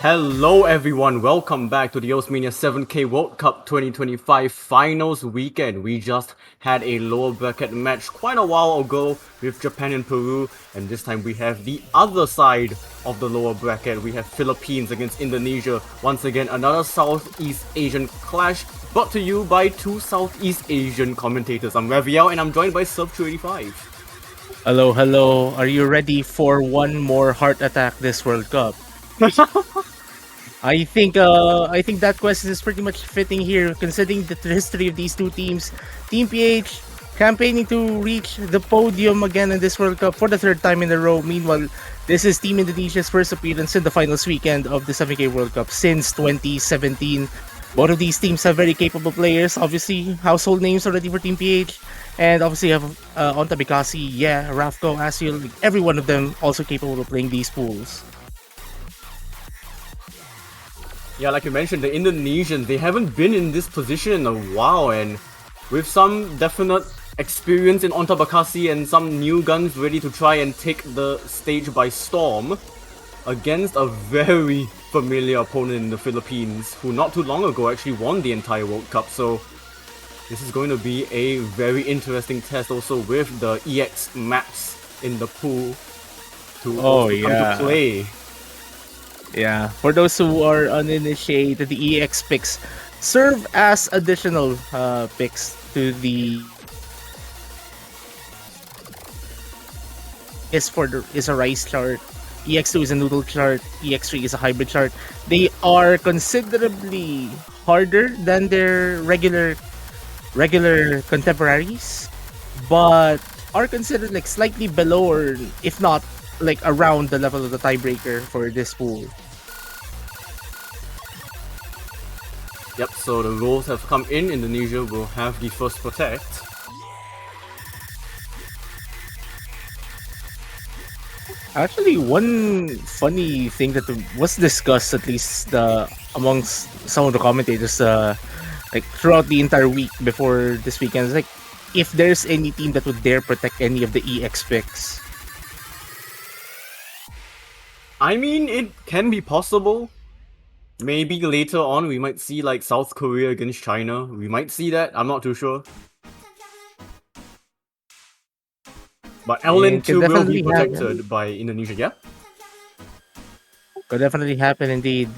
Hello everyone, welcome back to the Mania 7K World Cup 2025 finals weekend. We just had a lower bracket match quite a while ago with Japan and Peru, and this time we have the other side of the lower bracket. We have Philippines against Indonesia. Once again, another Southeast Asian clash, brought to you by two Southeast Asian commentators. I'm Raviel and I'm joined by Sub285. Hello, hello. Are you ready for one more heart attack this World Cup? I think that question is pretty much fitting here, considering the history of these two teams. Team PH campaigning to reach the podium again in this World Cup for the third time in a row. Meanwhile, this is Team Indonesia's first appearance in the finals weekend of the 7K World Cup since 2017. Both of these teams have very capable players. Obviously, household names already for Team PH. And obviously, you have Onta Bikasi, Rafko, Asiel. Every one of them also capable of playing these pools. Yeah, like you mentioned, the Indonesians, they haven't been in this position in a while, and with some definite experience in Onta Bakasi and some new guns ready to try and take the stage by storm against a very familiar opponent in the Philippines, who not too long ago actually won the entire World Cup. So this is going to be a very interesting test also with the EX maps in the pool to come to play. Yeah, for those who are uninitiated, the EX picks serve as additional picks to the is a rice chart. EX2 is a noodle chart. EX3 is a hybrid chart. They are considerably harder than their regular contemporaries, but are considered like slightly below, or if not like around the level of the tiebreaker for this pool. Yep, so the roles have come in. Indonesia will have the first protect. Actually, one funny thing that was discussed, at least amongst some of the commentators, like throughout the entire week before this weekend, is like if there's any team that would dare protect any of the EX picks. I mean, it can be possible. Maybe later on we might see like South Korea against China. We might see that. I'm not too sure. But LN2 will be protected by Indonesia, yeah? Could definitely happen indeed.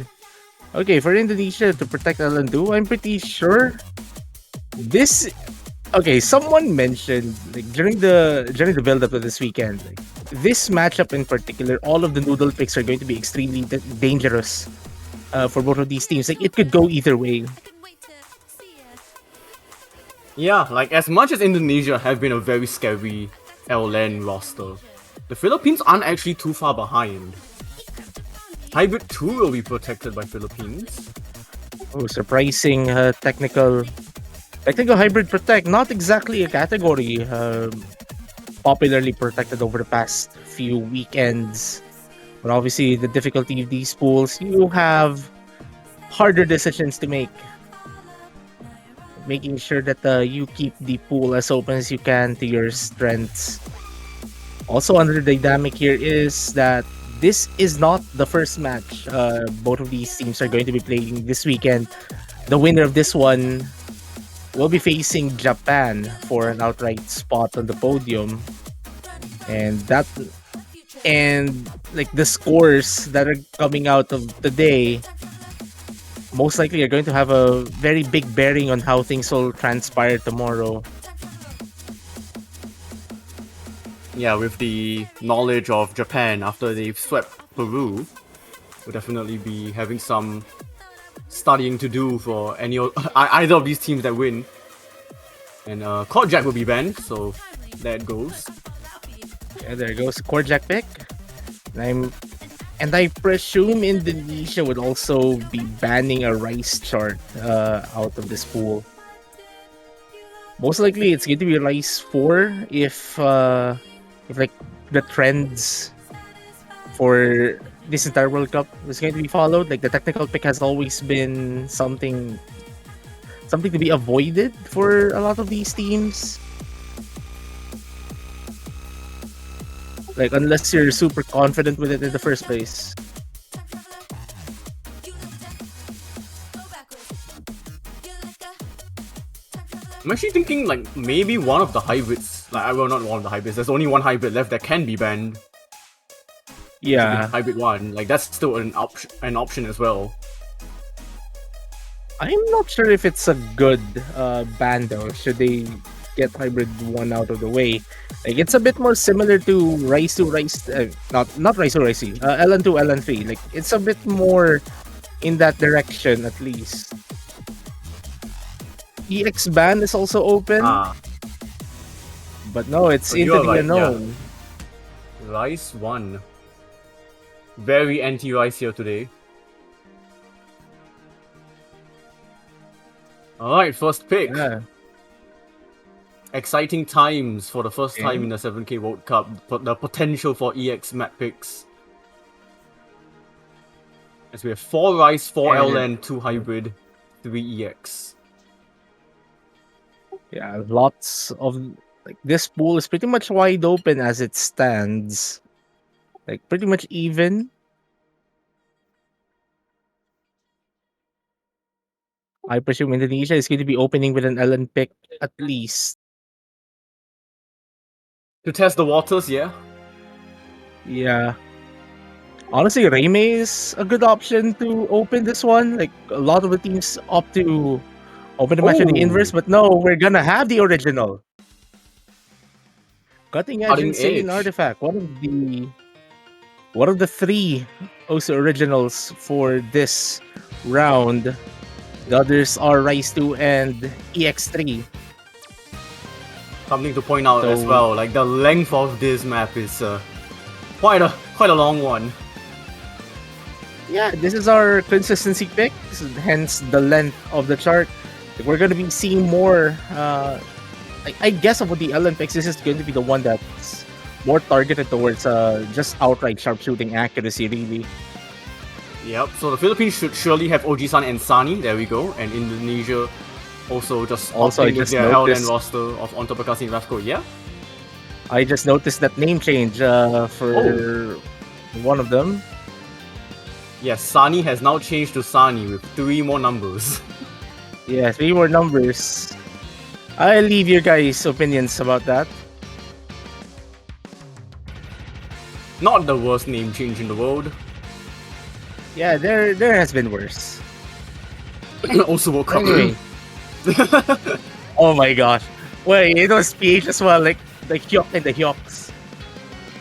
Okay, for Indonesia to protect LN2, I'm pretty sure this. Okay, someone mentioned like during the build up of this weekend, like, this matchup in particular, all of the noodle picks are going to be extremely dangerous for both of these teams. Like it could go either way. Yeah, like as much as Indonesia have been a very scary LN roster, the Philippines aren't actually too far behind. Hybrid 2 will be protected by Philippines. Oh, surprising technical hybrid protect. Not exactly a category popularly protected over the past few weekends. But obviously, the difficulty of these pools, you have harder decisions to make. Making sure that you keep the pool as open as you can to your strengths. Also, another dynamic here is that this is not the first match both of these teams are going to be playing this weekend. The winner of this one will be facing Japan for an outright spot on the podium. And like the scores that are coming out of today most likely are going to have a very big bearing on how things will transpire tomorrow. Yeah, with the knowledge of Japan after they've swept Peru, we'll definitely be having some studying to do for either of these teams that win. And Court Jack will be banned, so there it goes. Yeah, there goes Court Jack pick. And I presume Indonesia would also be banning a rice chart out of this pool. Most likely, it's going to be rice 4 if like the trends for this entire World Cup is going to be followed. Like the technical pick has always been something to be avoided for a lot of these teams. Like, unless you're super confident with it in the first place. I'm actually thinking like maybe one of the hybrids, like well not one of the hybrids, there's only one hybrid left that can be banned. Yeah, Hybrid 1, like that's still an option as well. I'm not sure if it's a good ban though. Should they get hybrid 1 out of the way? Like it's a bit more similar to Rise to Rise, not Rise to Rise, LN2 LN3. Like it's a bit more in that direction at least. EX ban is also open, but no, it's instantly a no. Yeah. Rice 1. Very anti-Rice here today. Alright, first pick. Yeah. Exciting times for the first time in the 7K World Cup. The potential for EX map picks. As we have 4 Rice, 4 LN, 2 Hybrid, 3 EX. Yeah, lots of like this pool is pretty much wide open as it stands. Like pretty much even. I presume Indonesia is going to be opening with an LN pick at least. To test the waters, yeah? Yeah. Honestly, Reime is a good option to open this one. Like a lot of the teams opt to open the match with the inverse, but no, we're gonna have the original. Cutting Edge Insane Artifact. One of the 3 OSU originals for this round. The others are Rise 2 and EX3. Something to point out as well, like the length of this map is quite a long one. Yeah, this is our consistency pick, hence the length of the chart. We're going to be seeing more, I guess of the LN picks, this is going to be the one that's more targeted towards just outright sharpshooting accuracy, really. Yep, so the Philippines should surely have Oji-san and Sani, there we go, and Indonesia also just opting with their LN roster of Ontobakasi and Rafko, yeah? I just noticed that name change for one of them. Yes, Sani has now changed to Sani with 3 more numbers. Yeah, 3 more numbers. I'll leave your guys' opinions about that. Not the worst name change in the world. Yeah, there has been worse. Also woke up. Anyway. Oh my gosh. Wait, it was PH as well, like the Hyok and the Hyoks.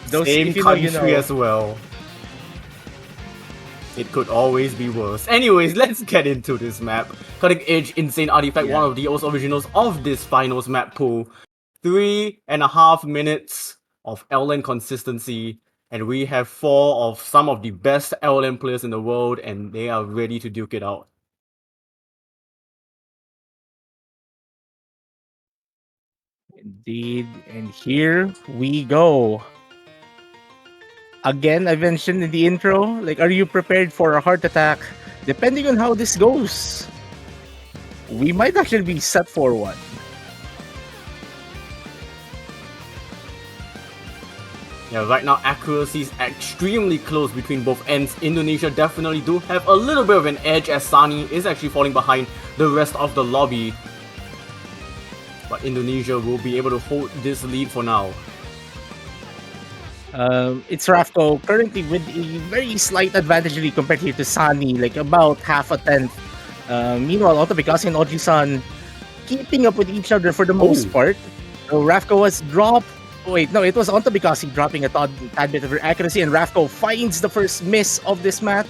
Those same country as well. It could always be worse. Anyways, let's get into this map. Cutting Edge Insane Artifact, one of the OSU originals of this finals map pool. 3.5 minutes of LN consistency. And we have 4 of some of the best LN players in the world, and they are ready to duke it out. Indeed, and here we go. Again, I mentioned in the intro, like, are you prepared for a heart attack? Depending on how this goes, we might actually be set for one. Yeah, right now accuracy is extremely close between both ends. Indonesia definitely do have a little bit of an edge as Sani is actually falling behind the rest of the lobby. But Indonesia will be able to hold this lead for now. It's Rafko currently with a very slight advantage compared here to Sani, like about half a tenth. Meanwhile, Ontobakasi and Oji-san keeping up with each other for the most part. So Rafko was dropped. Wait, no, it was Ontobakasi dropping a tad bit of her accuracy, and Rafko finds the first miss of this match.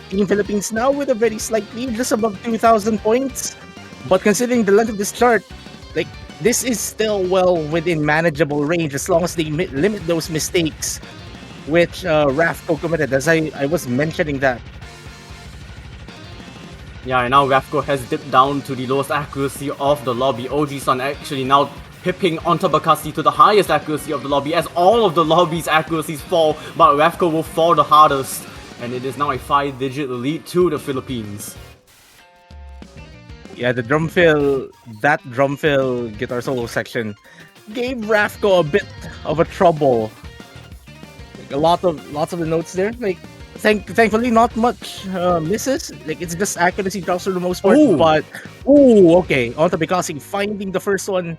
Team Philippines now with a very slight lead, just above 2,000 points. But considering the length of this chart, like, this is still well within manageable range as long as they limit those mistakes which Rafko committed, as I was mentioning that. Yeah, and now Rafko has dipped down to the lowest accuracy of the lobby. Oji-san actually now pipping Ontobakasi to the highest accuracy of the lobby as all of the lobby's accuracies fall, but Rafko will fall the hardest, and it is now a 5-digit lead to the Philippines. Yeah, that drum fill guitar solo section gave Rafko a bit of a trouble. Like lots of the notes there. Like Thankfully, not much misses. Like it's just accuracy drops for the most part. Oh! But okay. Onto Bikasi finding the first one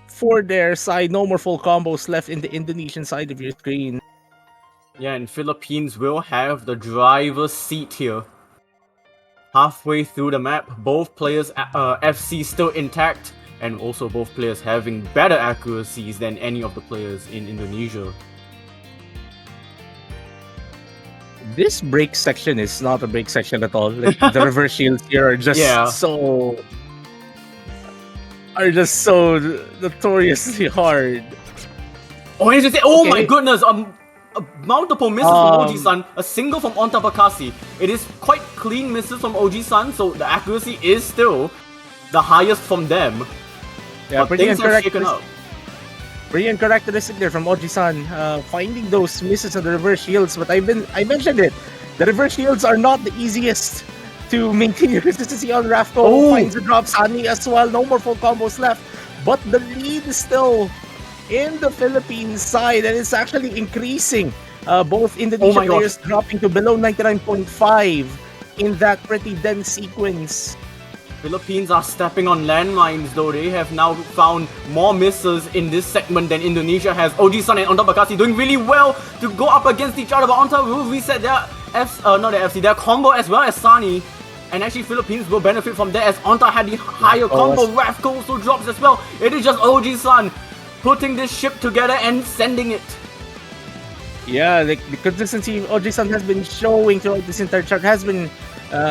for their side. No more full combos left in the Indonesian side of your screen. Yeah, and Philippines will have the driver's seat here. Halfway through the map, both players' FC still intact, and also both players having better accuracies than any of the players in Indonesia. This break section is not a break section at all. Like the reverse shields here are just Yeah. so notoriously hard. Oh, and you say, oh my Okay. goodness, multiple misses from OG-san, a single from Onta Bakassi. It is quite clean misses from OG-san, so the accuracy is still the highest from them. Yeah, but things have shaken up. Pretty uncharacteristic there from Oji-san, finding those misses on the reverse shields. But I mentioned it. The reverse shields are not the easiest to maintain your consistency on. Rafko finds the drop. Sunny as well. No more full combos left. But the lead is still in the Philippines side, and it's actually increasing. Both Indonesian players dropping to below 99.5 in that pretty dense sequence. Philippines are stepping on landmines though. They have now found more misses in this segment than Indonesia has. OG-san and Onta Bakassi doing really well to go up against each other, but Onta will reset their their combo as well as Sunny. And actually Philippines will benefit from that as Onta had the higher combo. Rafko also drops as well. It is just OG-san putting this ship together and sending it. Yeah, like the consistency Oji-san has been showing throughout this entire chart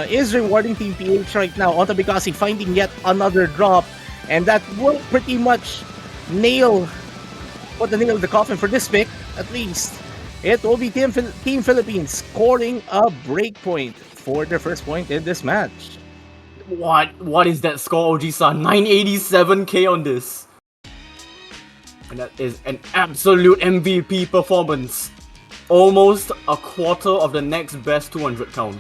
is rewarding Team PH right now. Onta Bikasi finding yet another drop, and that will pretty much put the nail in the coffin for this pick, at least. It will be Team Philippines scoring a breakpoint for their first point in this match. What is that score, OG-san? 987k on this. And that is an absolute MVP performance. Almost a quarter of the next best 200 count.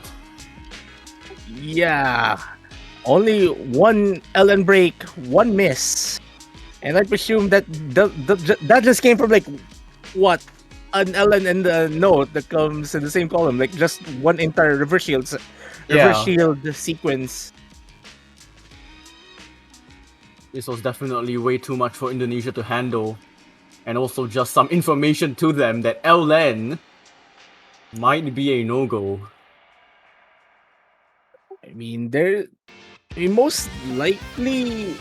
Yeah. Only one LN break, one miss. And I presume that that just came from like, what? An LN and a note that comes in the same column. Like just one entire reverse shield sequence. This was definitely way too much for Indonesia to handle. And also just some information to them that LN might be a no-go. I mean, most likely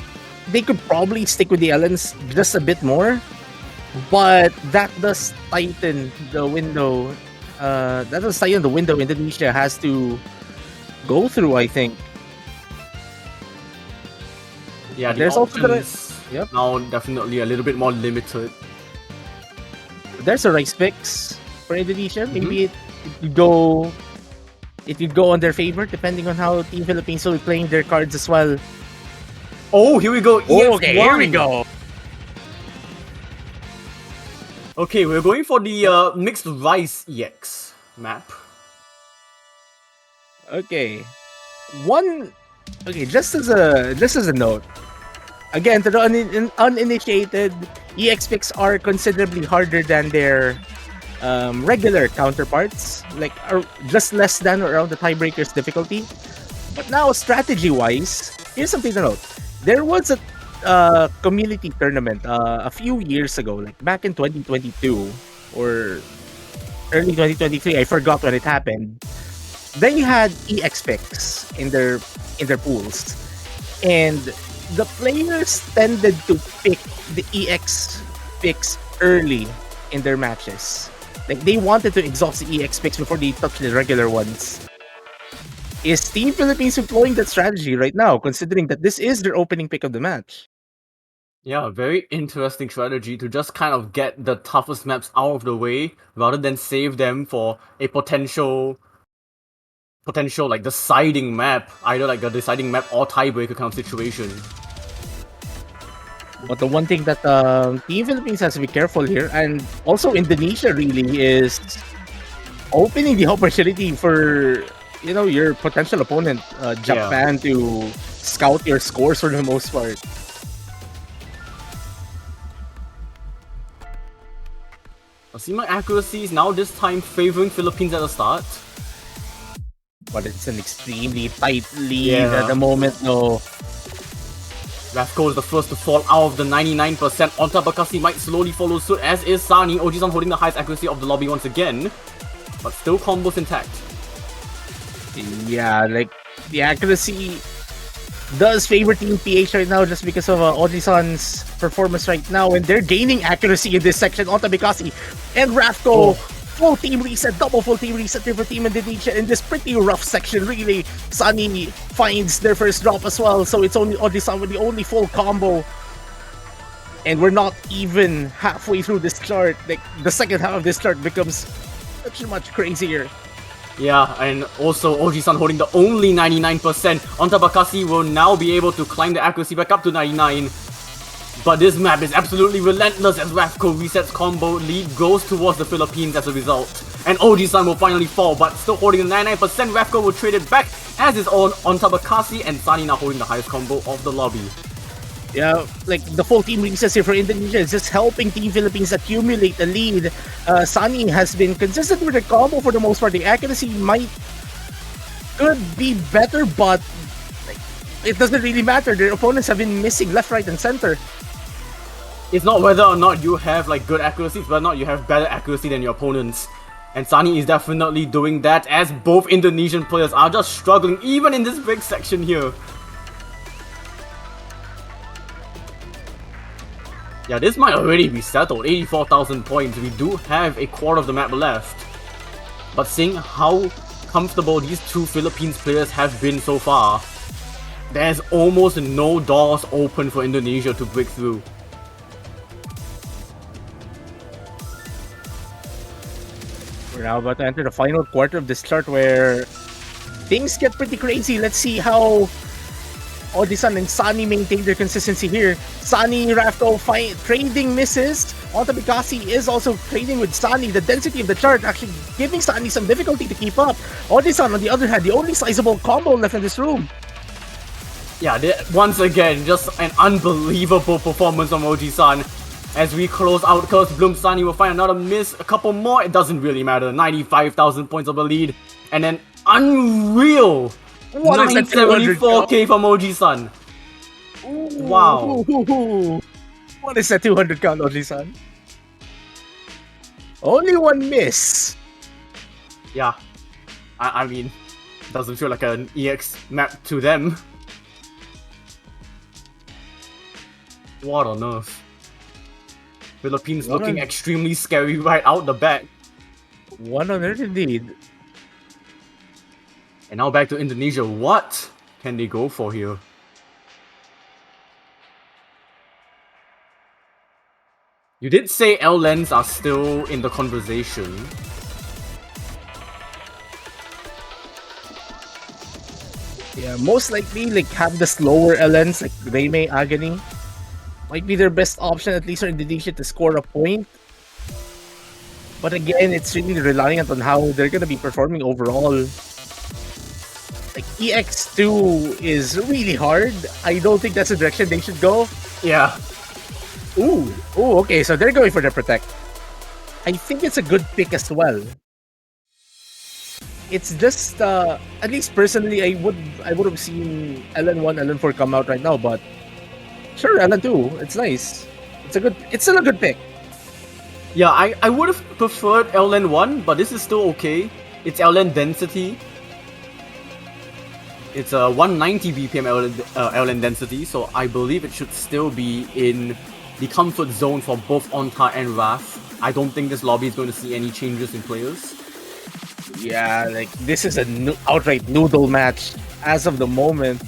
they could probably stick with the LNs just a bit more. But that does tighten the window. Indonesia has to go through, I think. Yeah, there's options now definitely a little bit more limited. There's a rice fix for Indonesia. Maybe it could go on their favor depending on how Team Philippines will be playing their cards as well. Oh, here we go. Okay, here we go. Okay, we're going for the mixed rice EX map. Okay. Just as a note. Again, to the uninitiated, EX picks are considerably harder than their regular counterparts, like just less than or around the tiebreaker's difficulty. But now, strategy-wise, here's something to note. There was a community tournament a few years ago, like back in 2022 or early 2023. I forgot when it happened. They had EX picks in their pools, and the players tended to pick the EX picks early in their matches. Like they wanted to exhaust the EX picks before they touch the regular ones. Is Team Philippines employing that strategy right now, considering that this is their opening pick of the match? Yeah, very interesting strategy to just kind of get the toughest maps out of the way rather than save them for a potential like deciding map, either like a deciding map or tiebreaker kind of situation. But the one thing that Team Philippines has to be careful here, and also Indonesia really, is opening the opportunity for your potential opponent, Japan, to scout your scores for the most part. I see my accuracy is now this time favoring Philippines at the start. but it's an extremely tight lead at the moment, though. Rafko is the first to fall out of the 99%. Ontabakasi might slowly follow suit, as is Sani. Oji-san holding the highest accuracy of the lobby once again, but still combos intact. Yeah, like, the accuracy does favor Team PH right now just because of Oji-san's performance right now, and they're gaining accuracy in this section. Ontabakasi and Rafko, full team reset, double full team reset for Team Indonesia in this pretty rough section. Really, Sunny finds their first drop as well, so it's only Oji-san with the only full combo. And we're not even halfway through this chart. Like, the second half of this chart becomes much crazier. Yeah, and also Oji-san holding the only 99%. Ontabakasi will now be able to climb the accuracy back up to 99. But this map is absolutely relentless as Rafko resets combo. Lead goes towards the Philippines as a result. And Oji-san will finally fall, but still holding the 99%. Rafko will trade it back, as is on Ontabakasi, and Sani now holding the highest combo of the lobby. Yeah, like the full team resets here for Indonesia is just helping Team Philippines accumulate the lead. Sunny has been consistent with the combo for the most part. The accuracy could be better, but like, it doesn't really matter. Their opponents have been missing left, right, and center. It's not whether or not you have like good accuracy, it's whether or not you have better accuracy than your opponents. And Sani is definitely doing that, as both Indonesian players are just struggling, even in this big section here. Yeah, this might already be settled. 84,000 points. We do have a quarter of the map left. But seeing how comfortable these two Philippines players have been so far, there's almost no doors open for Indonesia to break through. We're now about to enter the final quarter of this chart where things get pretty crazy. Let's see how Oji-san and Sani maintain their consistency here. Sani, Rafko trading misses. Ontabakasi is also trading with Sani. The density of the chart actually giving Sani some difficulty to keep up. Oji-san, on the other hand, the only sizable combo left in this room. Yeah, once again, just an unbelievable performance from Oji-san. As we close out Curse Bloom, Sani will find another miss, a couple more, it doesn't really matter. 95,000 points of a lead, and an unreal 974k from Oji-san. Wow. What is that 200 count, Oji-san? Only one miss. Yeah. I mean, doesn't feel like an EX map to them. What on earth? Philippines looking extremely scary right out the back. What on earth indeed. And now back to Indonesia. What can they go for here? You did say L-Lens are still in the conversation. Yeah, most likely like have the slower LNs like Reimei Agony. Might be their best option, at least for Indonesia, to score a point. But again, it's really reliant on how they're gonna be performing overall. Like EX2 is really hard. I don't think that's the direction they should go. Yeah. Ooh, okay, so they're going for the Protect. I think it's a good pick as well. It's just at least personally, I would have seen LN1, LN4 come out right now, but sure, LN2, it's nice. It's still a good pick. Yeah, I would have preferred LN1, but this is still okay. It's LN density. It's a 190 BPM LN density, so I believe it should still be in the comfort zone for both Onta and Raf. I don't think this lobby is going to see any changes in players. Yeah, like this is an outright noodle match as of the moment.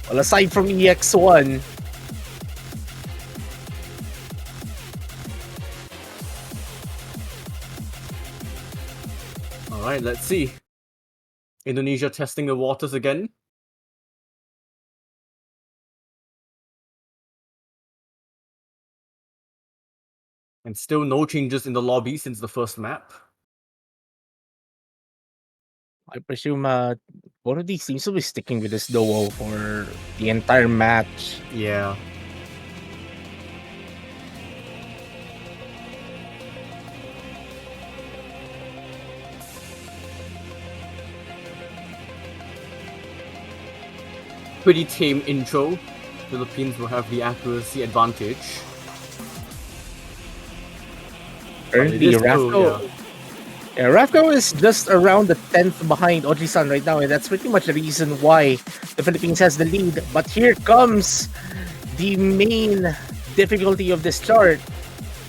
Well, aside from EX1, alright, let's see. Indonesia testing the waters again. And still no changes in the lobby since the first map. I presume both of these teams will be sticking with this duo for the entire match. Yeah. pretty tame intro. Philippines will have the accuracy advantage. Currently, Rafko. Yeah, Rafko is just around the 10th behind Oji-san right now, and that's pretty much the reason why the Philippines has the lead. But here comes the main difficulty of this chart,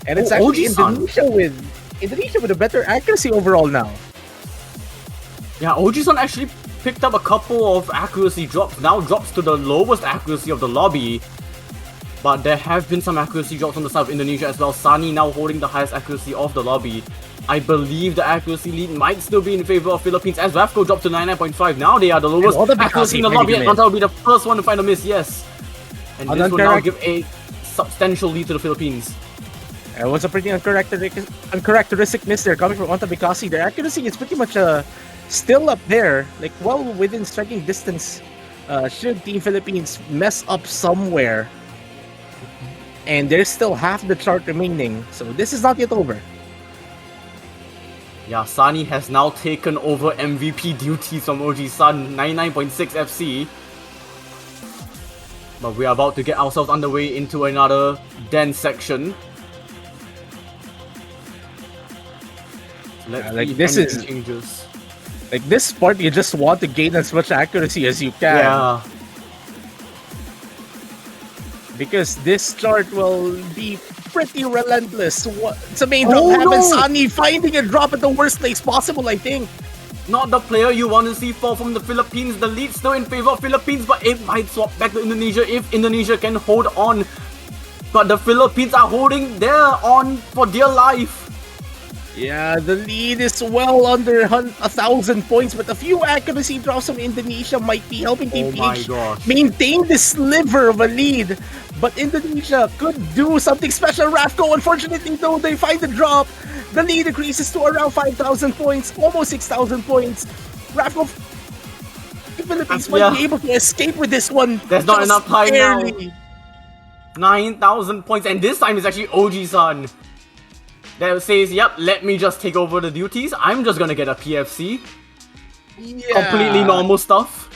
and it's actually Indonesia with a better accuracy overall now. Yeah, Oji-san actually picked up a couple of accuracy drops, now drops to the lowest accuracy of the lobby. But there have been some accuracy drops on the side of Indonesia as well. Sunny now holding the highest accuracy of the lobby. I believe the accuracy lead might still be in favor of Philippines as Rafko dropped to 99.5. Now they are the lowest accuracy in the lobby, and Hunter will be the first one to find a miss, yes. And this will now give a substantial lead to the Philippines. It was a pretty uncharacteristic miss there coming from Ontabikasi. Their accuracy is pretty much still up there, like well within striking distance. Should Team Philippines mess up somewhere, and there's still half the chart remaining, so this is not yet over. Yeah, Sunny has now taken over MVP duties from Oji-san, 99.6 FC. But we are about to get ourselves underway into another dense section. Let's like this is changes. Like this part, you just want to gain as much accuracy as you can. Yeah. Because this chart will be pretty relentless. It's a main drop happens. No. Sunny finding a drop at the worst place possible, I think. Not the player you want to see fall from the Philippines. The lead still in favor of Philippines, but it might swap back to Indonesia if Indonesia can hold on. But the Philippines are holding their on for dear life. Yeah, the lead is well under 1,000 points, but a few accuracy drops from Indonesia might be helping Team PH maintain this sliver of a lead. But Indonesia could do something special. Rafko, unfortunately, though, they find the drop. The lead increases to around 5,000 points, almost 6,000 points. Rafko, the Philippines might be able to escape with this one. There's not enough time now. 9,000 points, and this time it's actually Oji-san that says, yep, let me just take over the duties. I'm just gonna get a PFC. Yeah. Completely normal stuff.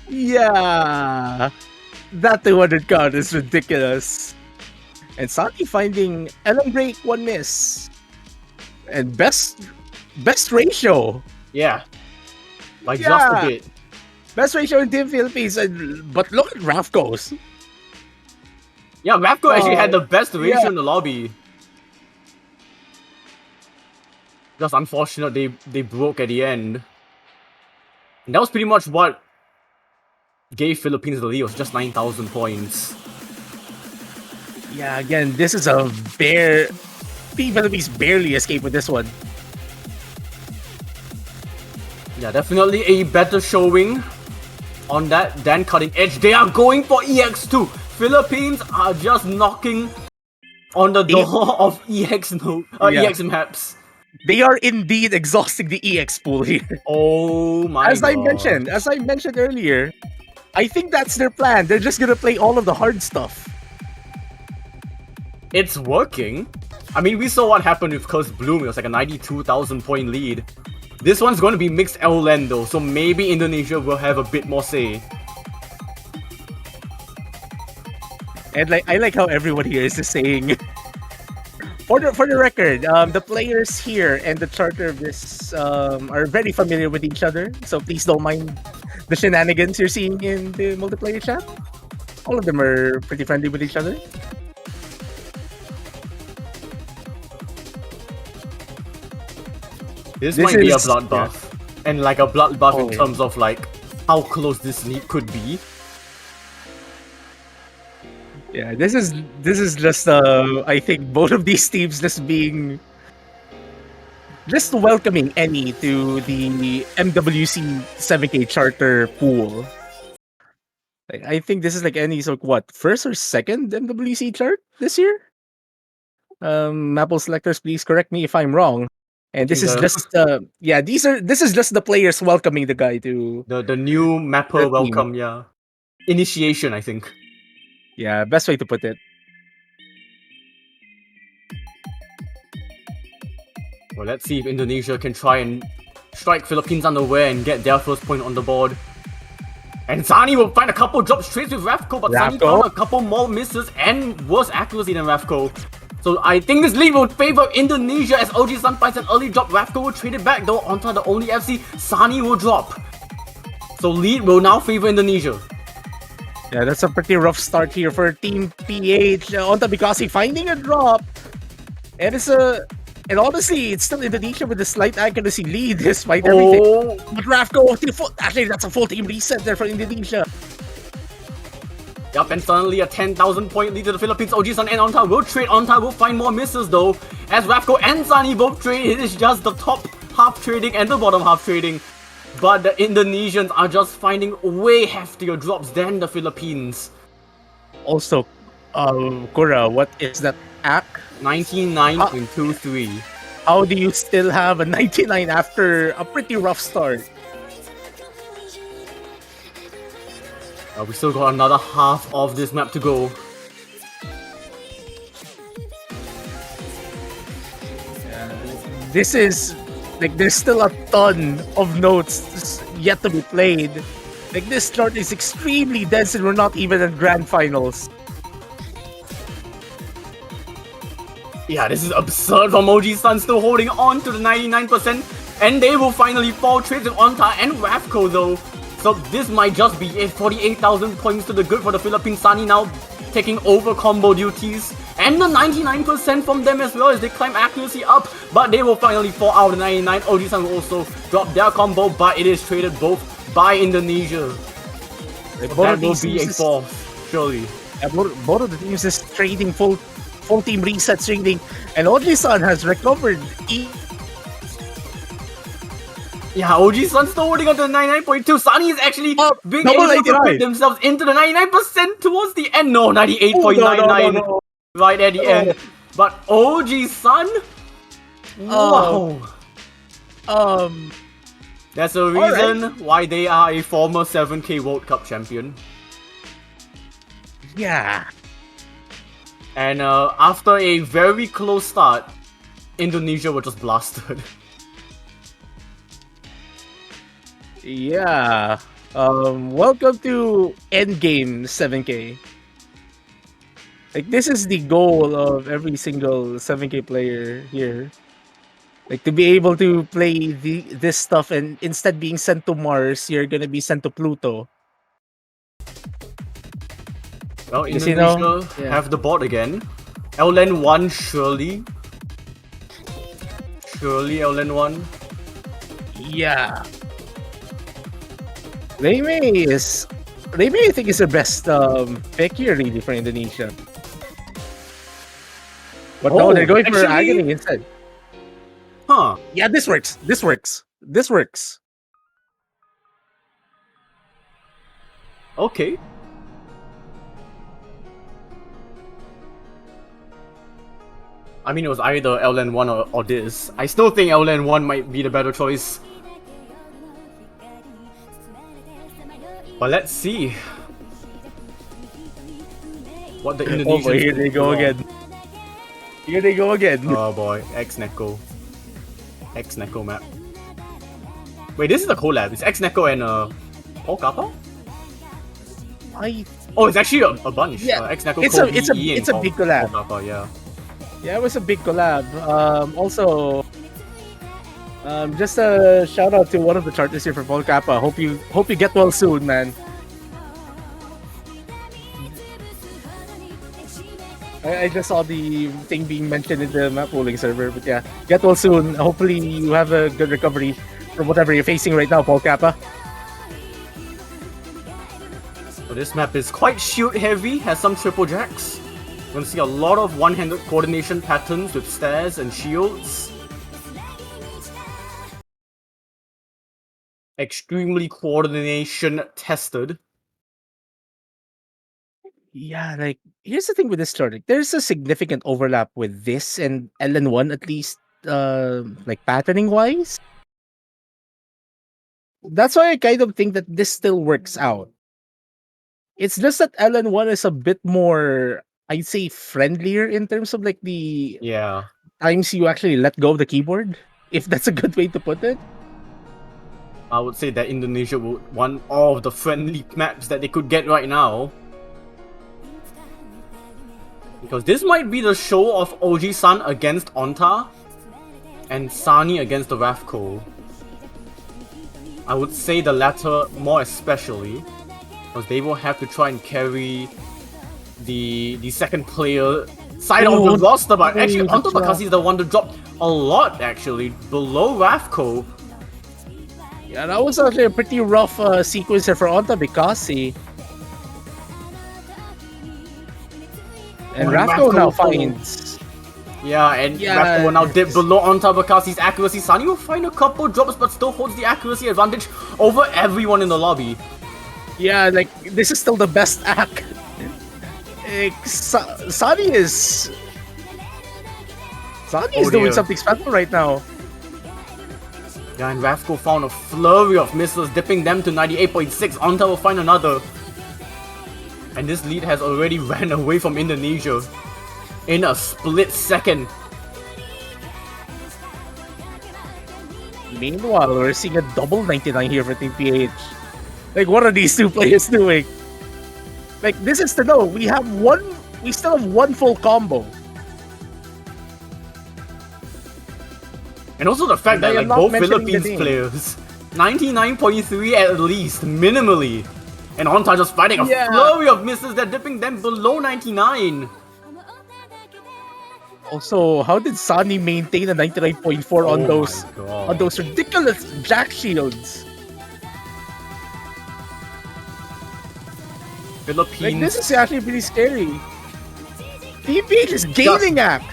Yeah. That 200 count is ridiculous. And Saki finding Ellen break, one miss. And best ratio. Yeah. By just a bit. Best ratio in Team Philippines. But look at Rafko's. Yeah, Rafko actually had the best ratio in the lobby. Just unfortunate they broke at the end. And that was pretty much what gave Philippines the lead. It was just 9,000 points. Yeah, again, this is a Team Philippines barely escaped with this one. Yeah, definitely a better showing on that than Cutting Edge. They are going for EX2. Philippines are just knocking on the door of EX maps. They are indeed exhausting the EX pool here. Oh my god. As I mentioned earlier, I think that's their plan. They're just gonna play all of the hard stuff. It's working. I mean, we saw what happened with Curse Bloom. It was like a 92,000 point lead. This one's going to be mixed LLAN though, so maybe Indonesia will have a bit more say. And I like how everyone here is just saying, for the record, the players here and the charter of this are very familiar with each other, so please don't mind the shenanigans you're seeing in the multiplayer chat. All of them are pretty friendly with each other. This might be a bloodbath. Yeah. And like a bloodbath in terms of like how close this lead could be. Yeah, this is just I think both of these teams just welcoming any to the MWC 7K charter pool. Like, I think this is like any sort of first or second MWC chart this year. Maple selectors, please correct me if I'm wrong. And this is just this is just the players welcoming the guy to the new mapper welcome, initiation, I think. Yeah, best way to put it. Well, let's see if Indonesia can try and strike Philippines unaware and get their first point on the board. And Sunny will find a couple drop straight with Rafko, but Sunny Rafko. found a couple more misses and worse accuracy than Rafko. So I think this lead will favor Indonesia as OG Sun finds an early drop. Rafko will trade it back though onto the only FC. Sunny will drop. So lead will now favor Indonesia. Yeah, that's a pretty rough start here for Team PH. On Tabikasi finding a drop. And and honestly, it's still Indonesia with a slight accuracy lead despite everything. Oh, But Rafko, actually, that's a full team reset there for Indonesia. yup, and suddenly a 10,000 point lead to the Philippines. OG Sun and Onta will trade. Onta will find more misses though. As Rafko and Sunny both trade, it is just the top half trading and the bottom half trading. But the Indonesians are just finding way heftier drops than the Philippines. Also, Kura, what is that act? 99.23. How do you still have a 99 after a pretty rough start? We still got another half of this map to go. This is like there's still a ton of notes yet to be played. Like this start is extremely dense and we're not even in grand finals. Yeah, this is absurd from OG Sun still holding on to the 99%, and they will finally fall trades with Onta and Rafko though. So this might just be a 48,000 points to the good for the Philippines. Sunny now taking over combo duties, and the 99% from them as well as they climb accuracy up, but they will finally fall out of the 99. OG Sun will also drop their combo, but it is traded both by Indonesia. Like, That will be a fourth, surely. both of the teams is trading full team reset trading, and OG-san has recovered. Yeah, OG Sun still holding on to the 99.2. Sunny is actually being double able to 89. put themselves into the 99% towards the end. No, 98.99 no. right at the end. But OG Sun? Wow. That's a reason why they are a former 7K World Cup champion. Yeah. And after a very close start, Indonesia were just blasted. Yeah. Welcome to Endgame 7K. Like this is the goal of every single 7K player here. Like to be able to play this stuff and instead being sent to Mars, you're gonna be sent to Pluto. Well, Because, Indonesia yeah. have the board again. LN 1 surely. Surely LN 1. Yeah. Raymay I think is the best pick here really for Indonesia. But no, they're going for actually- Agony instead. Huh. Yeah, this works. This works. This works. Okay. I mean, it was either LN1 or this. I still think LN1 might be the better choice. But let's see what the Indonesians Oh boy, here they go pull again. Here they go again. Oh boy, X-Neko. X-Neko map. Wait, this is a collab. It's X-Neko and Paul Kappa? Oh, it's actually a bunch. Yeah, X-Neko, it's Kobe, a- it's a- E, and it's a big collab. Paul Kappa, yeah. Yeah, it was a big collab. Also, just a shout out to one of the charters here for Paul Kappa. Hope you get well soon, man. I just saw the thing being mentioned in the map pooling server, but yeah, get well soon. Hopefully you have a good recovery from whatever you're facing right now, Paul Kappa. So this map is quite shield heavy, has some triple jacks. You're gonna see a lot of one-handed coordination patterns with stairs and shields. Extremely coordination tested. Yeah, like here's the thing with this chart. Like, there's a significant overlap with this and LN1 at least, like patterning wise. That's why I kind of think that this still works out. It's just that LN1 is a bit more, I'd say, friendlier in terms of like the Yeah. times you actually let go of the keyboard, if that's a good way to put it. I would say that Indonesia would want all of the friendly maps that they could get right now. Because this might be the show of Oji-san against Onta and Sani against the Ravco. I would say the latter more especially, because they will have to try and carry the second player side of the roster, but actually Onta Bakassi is the one to drop a lot actually, below Ravco. Yeah, that was actually a pretty rough sequence there for Onta Bakassi. And Ravco now finds... Yeah, and Ravco will now dip below Onta Bakassi's accuracy. Sani will find a couple drops but still holds the accuracy advantage over everyone in the lobby. Yeah, like, this is still the best act. Sani is... doing something special right now. Yeah, and Ravco found a flurry of missiles, dipping them to 98.6. Onta will find another. And this lead has already ran away from Indonesia in a split second. Meanwhile, we're seeing a double 99 here for Team PH. Like, what are these two players doing? Like, this is to know. We still have one full combo. And also the fact that like both Philippines players, 99.3 at least, minimally. And Onta just fighting a flurry of misses that dipping them below 99. Also, how did Sani maintain a 99.4 on those ridiculous jack shields? Philippines. Like, this is actually pretty scary. Team PH is gaining act.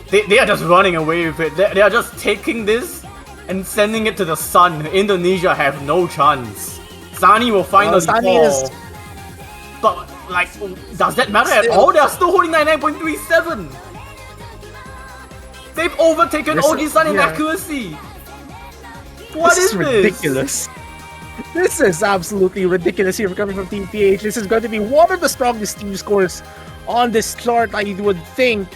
They are just running away with it. They are just taking this and sending it to the sun. Indonesia have no chance. Sani will finally fall. But, like, does that matter at all? They are still holding 99.37. They've overtaken Oji-san in accuracy. What is this? Ridiculous. This is absolutely ridiculous here coming from Team PH. This is going to be one of the strongest team scores on this chart, I would think.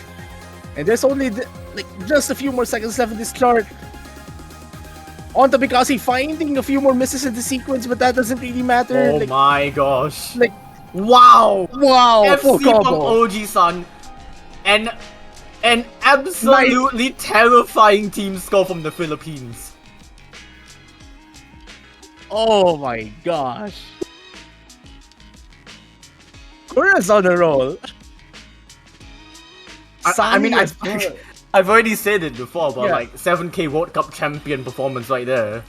And there's only like just a few more seconds left in this chart. Onta Bakassi finding a few more misses in the sequence, but that doesn't really matter. Oh my gosh. Like, wow. FC full from Oji-san. And an absolutely terrifying team score from the Philippines. Oh my gosh. Korea's on a roll. I mean, I've already said it before, but like 7K World Cup champion performance right there.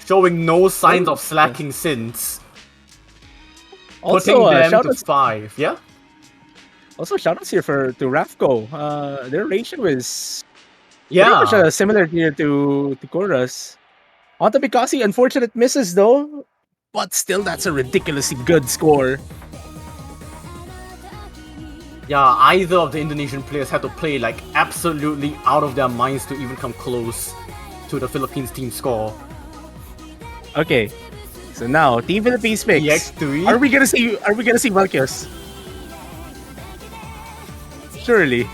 Showing no signs of slacking since. Also, putting them to 5, yeah? Also, shoutouts here to Ravco. Their ratio was pretty much similar here to Kora's. Onta Bakassi, unfortunate misses though, but still that's a ridiculously good score. Yeah, either of the Indonesian players had to play like absolutely out of their minds to even come close to the Philippines team score. Okay, so now Team Philippines picks. EX3. Are we gonna see Valkyos? Surely.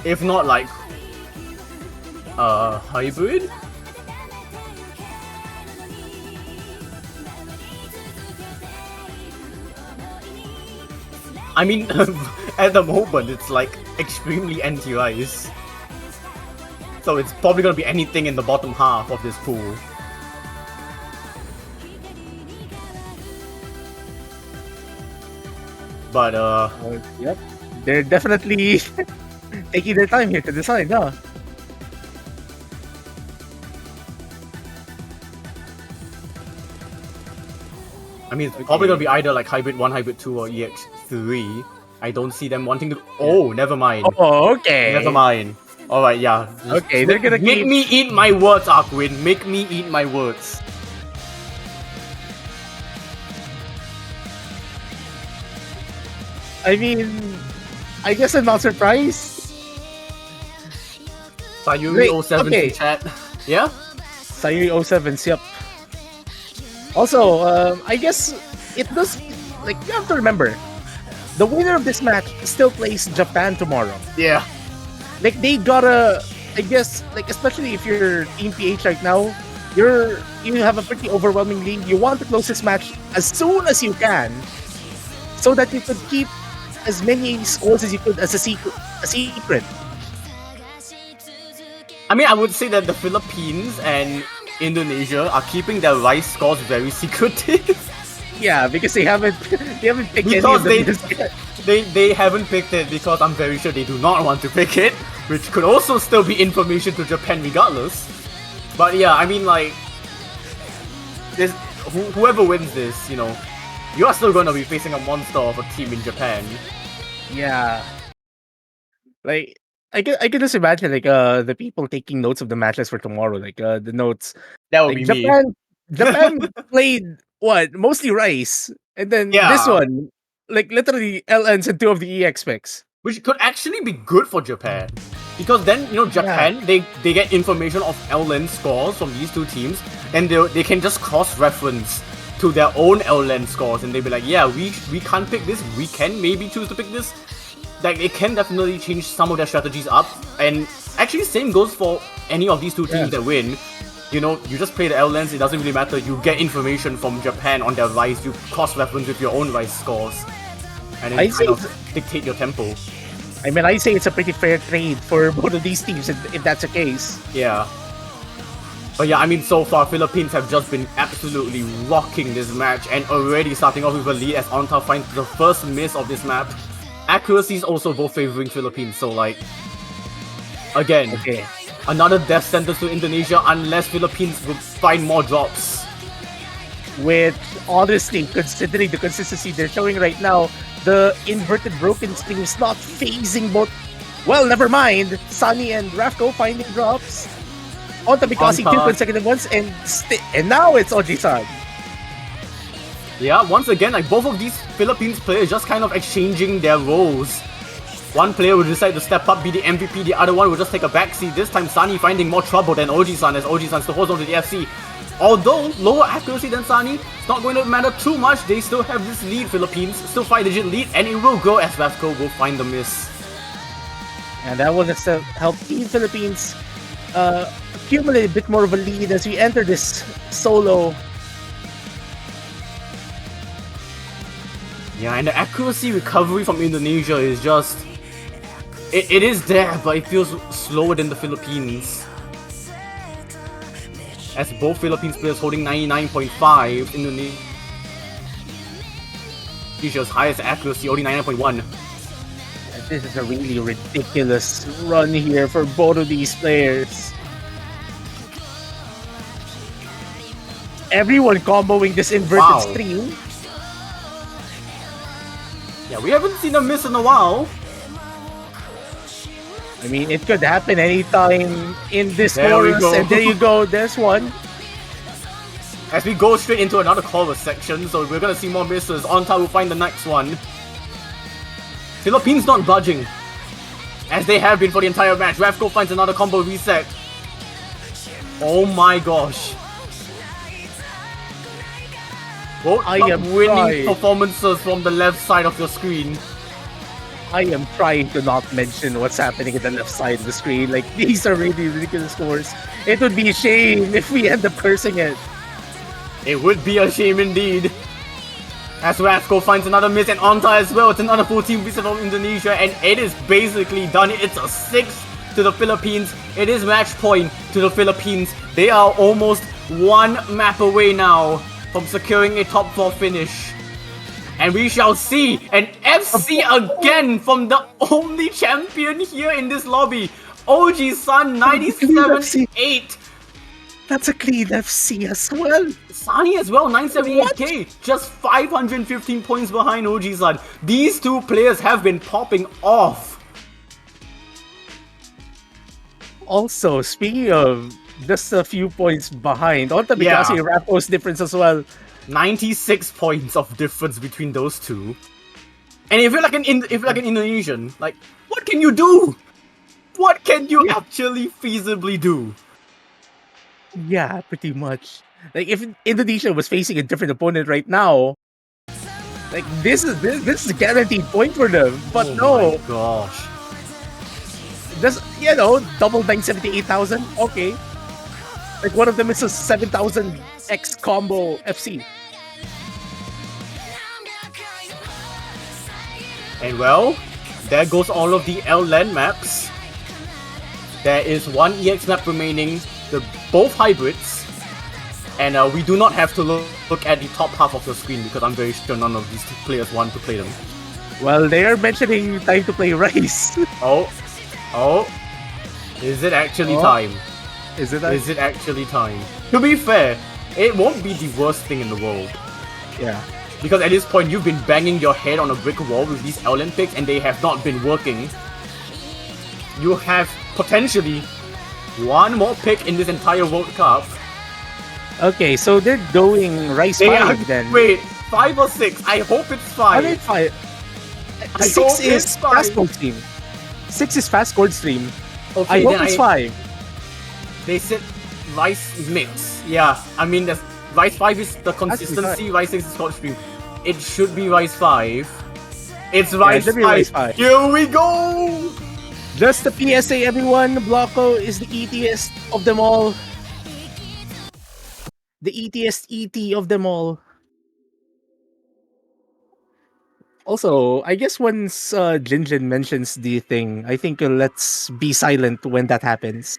If not like hybrid? I mean, at the moment, it's like extremely anti-rise. So it's probably gonna be anything in the bottom half of this pool. But, yep. They're definitely taking their time here to decide, huh? I mean, it's probably gonna be either like Hybrid 1, Hybrid 2, or EX3. I don't see them wanting to... Oh, never mind. Oh, okay. Never mind. Alright, yeah. Okay, they're gonna Make me eat my words, Aquin. Make me eat my words. I mean, I guess I'm not surprised. Sayuri07 in chat. Yeah? Sayuri07s, yep. Also, I guess it does, like, you have to remember, the winner of this match still plays Japan tomorrow. Yeah. Like, they gotta I guess, like, especially if you're Team PH right now, you have a pretty overwhelming lead. You want to close this match as soon as you can, so that you could keep as many scores as you could as a secret. A secret. I mean, I would say that the Philippines and Indonesia are keeping their rice scores very secretive. Yeah, because they haven't picked any Because of them yet. they haven't picked it because I'm very sure they do not want to pick it, which could also still be information to Japan regardless. But yeah, I mean, like, whoever wins this, you know, you are still going to be facing a monster of a team in Japan. Yeah. Like, I can just imagine, like, the people taking notes of the matches for tomorrow, like, the notes. That would Like, be me. Japan played what? Mostly rice. And then this Yeah, one, like, literally LNs and two of the EX picks. which could actually be good for Japan. Because then, you know, Yeah. Japan, they get information of LN scores from these two teams, and they can just cross-reference to their own LN scores, and they'll be like, yeah, we can't pick this, we can maybe choose to pick this. Like, it can definitely change some of their strategies up, and actually same goes for any of these two teams that win. You know, you just play the LNs, it doesn't really matter, you get information from Japan on their rice, you cross-reference with your own rice scores, and then I you kind think- of dictate your tempo. I mean, I say it's a pretty fair trade for both of these teams if that's the case. Yeah. But yeah, I mean, so far, Philippines have just been absolutely rocking this match and already starting off with a lead as Onta finds the first miss of this map. Accuracy is also both favoring Philippines, so like, again, Okay. another death sentence to Indonesia unless Philippines will find more drops. Which, honestly, considering the consistency they're showing right now, the inverted broken string is not phasing both. Well, never mind. Sunny and Rafko finding drops. Onta becasing two Onta. consecutive ones, and now it's Oji-san. Yeah, once again, like both of these Philippines players just kind of exchanging their roles. One player will decide to step up, be the MVP, the other one will just take a backseat. This time Sunny finding more trouble than Oji-san as Oji-san still holds on to the FC. Although lower accuracy than Sunny, it's not going to matter too much. They still have this lead, Philippines, still 5-digit lead, and it will grow as Rafko will find the miss. And that will just help Team Philippines accumulate a bit more of a lead as we enter this solo. Yeah, and the accuracy recovery from Indonesia is just... It is there, but it feels slower than the Philippines. As both Philippines players holding 99.5, Indonesia's highest accuracy, only 99.1. This is a really ridiculous run here for both of these players. Everyone comboing this inverted Wow. stream. Yeah, we haven't seen a miss in a while. I mean, it could happen anytime in this There we chorus, go. and there you go, there's one. As we go straight into another chorus section, so we're gonna see more misses. Onta will find the next one. Philippines not budging, as they have been for the entire match. Rafko finds another combo reset. Oh my gosh. Both I am winning trying. performances from the left side of your screen. I am trying to not mention what's happening at the left side of the screen. Like, these are really ridiculous scores. It would be a shame if we end up cursing it. It would be a shame indeed. As Rafko finds another miss and Onta as well. It's another full team reset from Indonesia and it is basically done. It's a 6 to the Philippines. It is match point to the Philippines. They are almost one map away now from securing a top 4 finish. And we shall see an FC again from the only champion here in this lobby. Oji-san 97.8. That's a clean FC as well. Sani as well, 978k, just 515 points behind Oji-san. These two players have been popping off. Also, speaking of just a few points behind, Onta Mikasa and Rafko's difference as well. 96 points of difference between those two. And if you're like an Indonesian, like, what can you do? What can you actually feasibly do? Yeah, pretty much. Like, if Indonesia was facing a different opponent right now, like, this is a guaranteed point for them. But Oh no, my gosh. Just, double 978,000. Okay. Like one of them is a 7,000 X combo FC. And well, there goes all of the L-LAN maps. There is one EX map remaining, both hybrids. And we do not have to look at the top half of the screen because I'm very sure none of these players want to play them. Well, they are mentioning time to play Rice. Oh. Is it actually time? Is it actually time? To be fair, it won't be the worst thing in the world. Yeah. Because at this point, you've been banging your head on a brick wall with these L-LAN picks and they have not been working. You have potentially one more pick in this entire World Cup. Okay, so they're going Rice 5 then. Wait, 5 or 6? I hope it's 5. I think 5. 6 is fast gold stream. 6 is fast gold stream. Okay, I hope it's 5. They said Rice mix. Yeah, I mean, Rice 5 is the consistency, Rice 6 is gold stream. It should be Rice 5. It's Rice 5. Here we go! Just the PSA, everyone. Blocko is the ETS of them all. The ETS ET of them all. Also, I guess once Jinjin mentions the thing, I think let's be silent when that happens.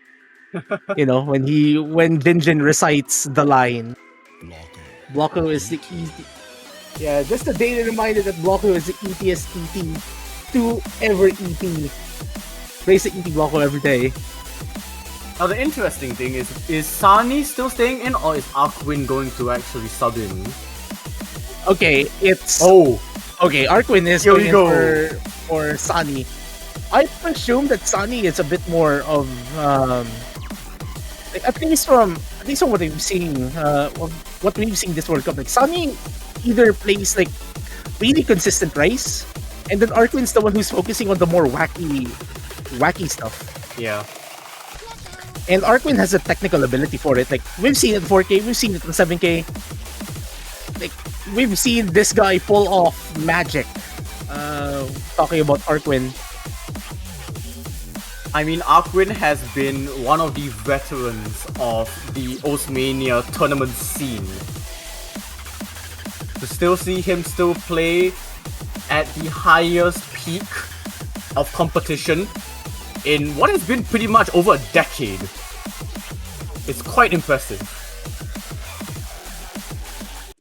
When Jinjin recites the line. Blocko is the ET. Yeah, just a daily reminder that Blocko is the ETS ET to ever ET. Praise the ET Blocko every day. Now the interesting thing is Sani still staying in or is Arkwin going to actually sub in? Okay, it's... Okay, Arkwin is going in for Sani. I presume that Sani is a bit more of... at least from what we've seen, this World Cup, like Sani either plays like really consistent Rice, and then Arkwin's the one who's focusing on the more wacky stuff. Yeah. And Arkwin has a technical ability for it. Like, we've seen it in 4K, we've seen it in 7K. Like, we've seen this guy pull off magic. Talking about Arkwin. I mean, Arkwin has been one of the veterans of the Osmania tournament scene. To still see him still play at the highest peak of competition in what has been pretty much over a decade. It's quite impressive.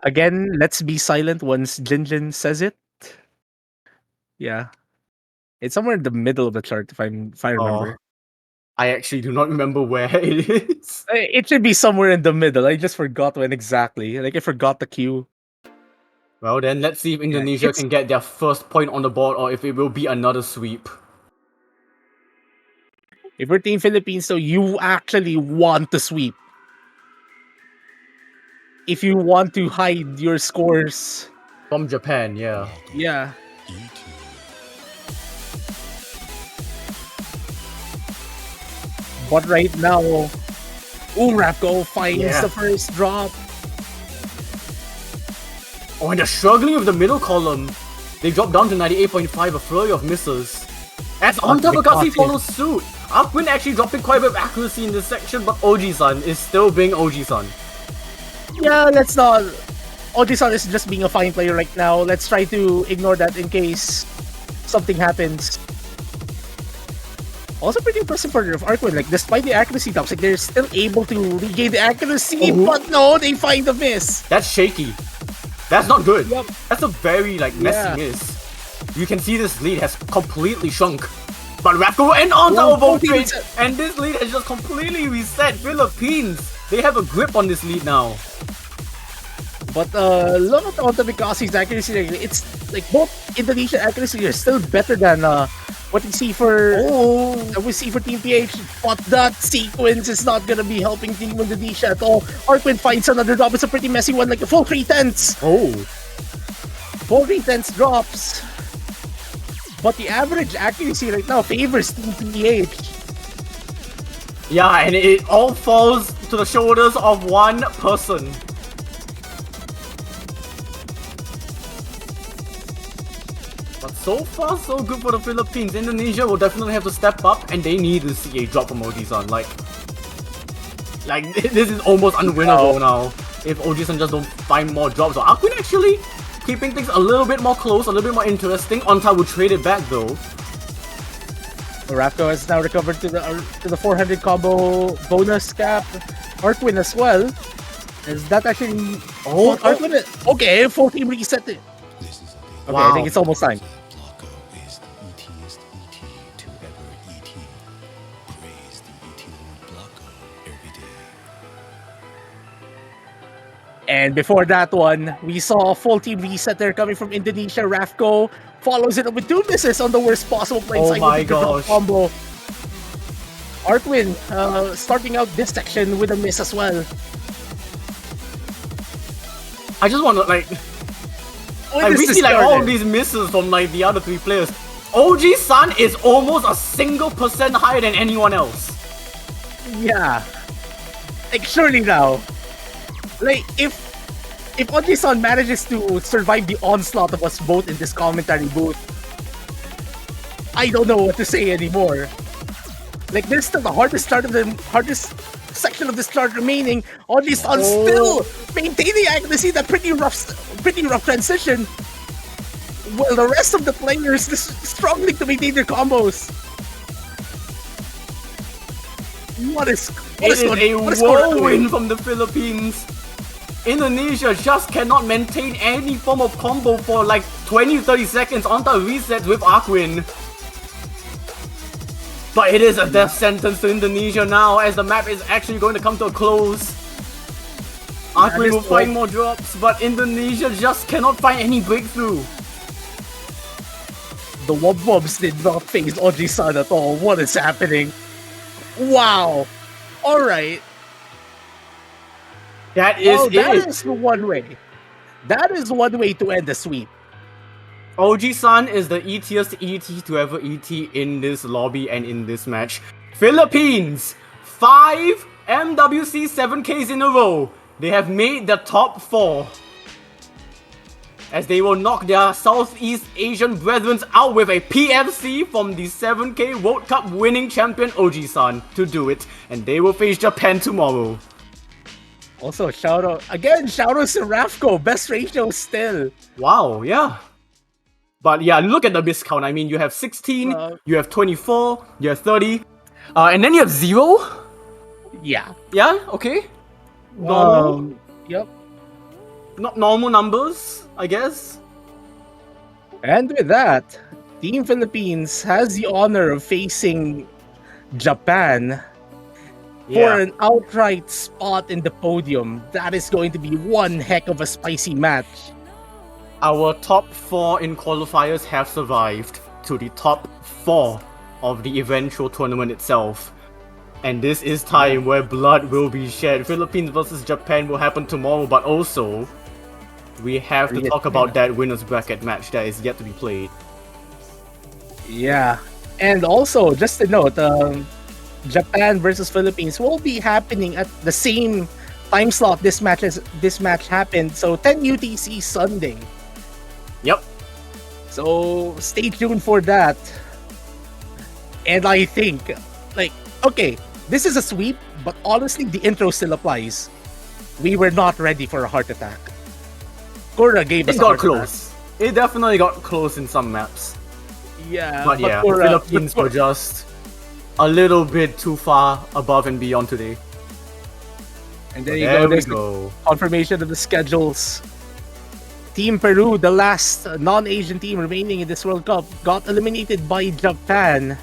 Again, let's be silent once Jinjin says it. Yeah. It's somewhere in the middle of the chart if I remember. I actually do not remember where it is. It should be somewhere in the middle. I just forgot when exactly. Like, I forgot the cue. Well then, let's see if Indonesia can get their first point on the board or if it will be another sweep. If you're Team Philippines, though, you actually want to sweep. If you want to hide your scores. From Japan, yeah. Yeah. But right now, Rapco finds the first drop. Oh, and they're struggling with the middle column. They drop down to 98.5, a flurry of misses. As Ontabakasi follows suit. Arkwin actually dropping quite a bit of accuracy in this section, but Oji-san is still being Oji-san. Yeah, let's not... Oji-san is just being a fine player right now. Let's try to ignore that in case something happens. Also pretty impressive for Arkwin. Like, despite the accuracy drops, like, they're still able to regain the accuracy, but no, they find the miss. That's shaky. That's not good. Yep. That's a very, messy miss. You can see this lead has completely shrunk. But Rapco and Onta overtrade, and this lead has just completely reset. Philippines, they have a grip on this lead now. But look at Ontabakasi's accuracy. It's like both Indonesia accuracy are still better than what we see for Team PH. But that sequence is not gonna be helping Team Indonesia at all. Arkwin finds another drop. It's a pretty messy one, like a full 3/10. Full 3/10 drops. But the average accuracy right now favors Team PH. Yeah, and it all falls to the shoulders of one person. But so far, so good for the Philippines. Indonesia will definitely have to step up, and they need to see a drop from Oji-san. Like this is almost unwinnable now. If Oji-san just don't find more drops, or Aquin actually keeping things a little bit more close, a little bit more interesting. Onta will trade it back though. Rapco has now recovered to the 400 combo bonus cap. Arkwin as well. Is that actually... Oh, Arkwin... Okay, full team reset it. Okay, wow. I think it's almost time. And before that one, we saw a full team reset there coming from Indonesia. Rafco follows it up with 2 misses on the worst possible plane side with the combo. Arkwin starting out this section with a miss as well. I just want to we see like all these misses from like the other 3 players. Oji-san is almost a single % higher than anyone else. Yeah. Like surely now. Like if Oji-san manages to survive the onslaught of us both in this commentary booth, I don't know what to say anymore. Like there's still the hardest section of the start remaining. Oji-san still maintaining accuracy, that pretty rough transition. While the rest of the players just struggling to maintain their combos. What is a whirlwind from the Philippines. Indonesia just cannot maintain any form of combo for like 20-30 seconds on the resets with Aquin. But it is a death sentence to Indonesia now, as the map is actually going to come to a close. Aquin will find more drops, but Indonesia just cannot find any breakthrough. The Wobs did not face Oji-san at all. What is happening? Wow. Alright. That is one way. That is one way to end the sweep. Oji-san is the ETiest ET to ever ET in this lobby and in this match. Philippines! 5 MWC 7Ks in a row. They have made the top 4. As they will knock their Southeast Asian brethren out with a PFC from the 7K World Cup winning champion Oji-san to do it. And they will face Japan tomorrow. Also, shout out to Rafco. Best ratio still. Wow, yeah. But yeah, look at the miscount. I mean, you have 16, you have 24, you have 30, and then you have 0? Yeah. Yeah, okay. Normal. Yep. Not normal numbers, I guess. And with that, Team Philippines has the honor of facing Japan for an outright spot in the podium. That is going to be one heck of a spicy match. Our top 4 in qualifiers have survived to the top 4 of the eventual tournament itself. And this is time where blood will be shed. Philippines versus Japan will happen tomorrow, but also we have to talk about that winner's bracket match that is yet to be played. Yeah, and also just to note, Japan versus Philippines will be happening at the same time slot this match happened. So 10 UTC Sunday. Yep. So stay tuned for that. And I think, okay, this is a sweep, but honestly, the intro still applies. We were not ready for a heart attack. Korra gave us a heart close. Attack. It definitely got close in some maps. Yeah, but yeah, the Philippines were just a little bit too far above and beyond today. And there you go. There's the confirmation of the schedules. Team Peru, the last non-Asian team remaining in this World Cup, got eliminated by Japan.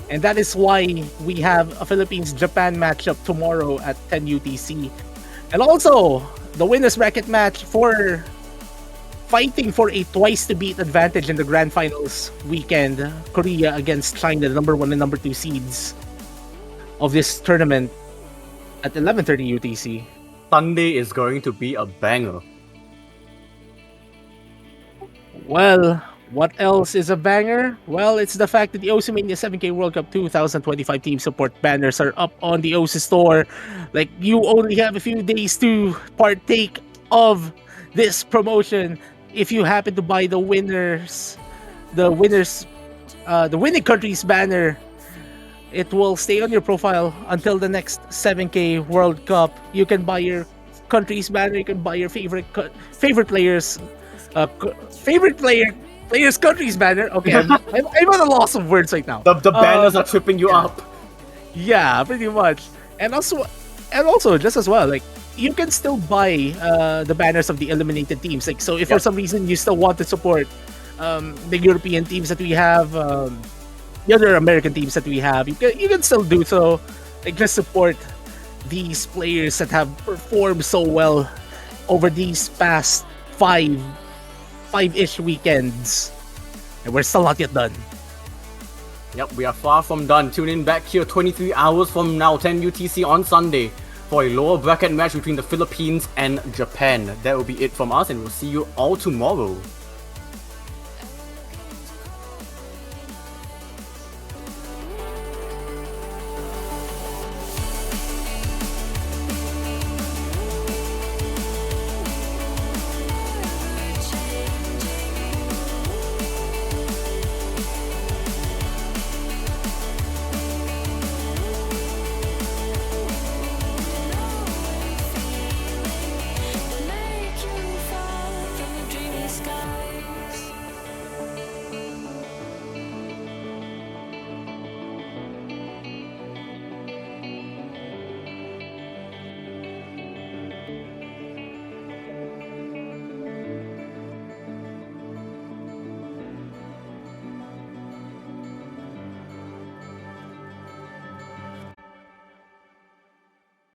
And that is why we have a Philippines-Japan matchup tomorrow at 10 UTC. And also, the winners bracket match for fighting for a twice-to-beat advantage in the Grand Finals weekend. Korea against China, the number 1 and number 2 seeds of this tournament at 11:30 UTC. Sunday is going to be a banger. Well, what else is a banger? Well, it's the fact that the Osimania 7K World Cup 2025 team support banners are up on the OSI store. Like, you only have a few days to partake of this promotion if you happen to buy the winners the winning country's banner. It will stay on your profile until the next 7K World Cup. You can buy your country's banner. You can buy your favorite players, players country's banner. Okay, I'm at a loss of words right now. The banners are tripping you up. Yeah, pretty much. And also just as well, like you can still buy the banners of the eliminated teams. Like so, if for some reason you still want to support the European teams that we have, the other American teams that we have, you can still do so. Like just support these players that have performed so well over these past five-ish weekends, and we're still not yet done. Yep, we are far from done. Tune in back here 23 hours from now, 10 UTC on Sunday, for a lower bracket match between the Philippines and Japan. That will be it from us, and we'll see you all tomorrow.